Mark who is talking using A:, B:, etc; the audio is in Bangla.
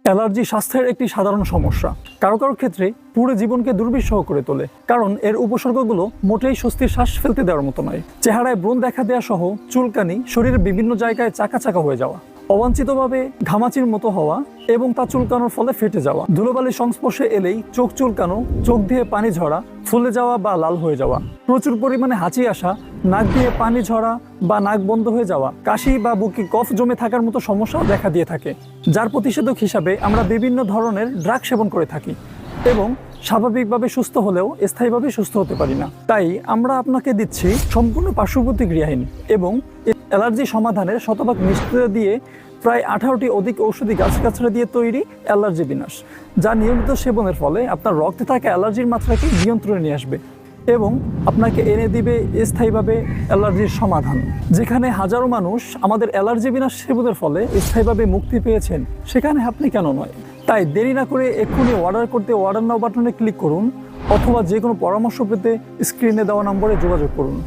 A: অ্যালার্জি স্বাস্থ্যের একটি সাধারণ সমস্যা। কারো কারো ক্ষেত্রে পুরো জীবনকে দুর্বিষহ করে তোলে, কারণ এর উপসর্গগুলো মোটেই স্বস্তির শ্বাস ফেলতে দেওয়ার মতো নয়। চেহারায় ব্রণ দেখা দেওয়া সহ চুলকানি, শরীরের বিভিন্ন জায়গায় চাকা চাকা হয়ে যাওয়া, অবাঞ্ছিতভাবে ঘামাচির মতো হওয়া এবং তা চুলকানোর ফলে ফেটে যাওয়া, ধুলোবালির সংস্পর্শে এলেই চোখ চুলকানো, চোখ দিয়ে পানি ঝরা, ফুলে যাওয়া বা লাল হয়ে যাওয়া, প্রচুর পরিমাণে হাঁচি আসা, নাক দিয়ে পানি ঝরা বা নাক বন্ধ হয়ে যাওয়া, কাশি বা বুকে কফ জমে থাকার মতো সমস্যাও দেখা দিয়ে থাকে, যার প্রতিষেধক হিসাবে আমরা বিভিন্ন ধরনের ড্রাগ সেবন করে থাকি এবং স্বাভাবিকভাবে সুস্থ হলেও স্থায়ীভাবে সুস্থ হতে পারি না। তাই আমরা আপনাকে দিচ্ছি সম্পূর্ণ পার্শ্ব প্রতিক্রিয়াহীন এবং অ্যালার্জি সমাধানের শতভাগ নিশ্চয়তা দিয়ে প্রায় 18টি অধিক ঔষধি গাছগাছড়া দিয়ে তৈরি অ্যালার্জি বিনাশ, যা নিয়মিত সেবনের ফলে আপনার রক্তে থাকা অ্যালার্জির মাত্রাকে নিয়ন্ত্রণে নিয়ে আসবে এবং আপনাকে এনে দিবে স্থায়ীভাবে অ্যালার্জির সমাধান। যেখানে হাজারো মানুষ আমাদের অ্যালার্জি বিনাশ সেবনের ফলে স্থায়ীভাবে মুক্তি পেয়েছেন, সেখানে আপনি কেন নয়? তাই দেরি না করে এক্ষুনি অর্ডার করতে অর্ডার নাও বাটনে ক্লিক করুন অথবা যে কোনো পরামর্শ পেতে স্ক্রিনে দেওয়া নম্বরে যোগাযোগ করুন।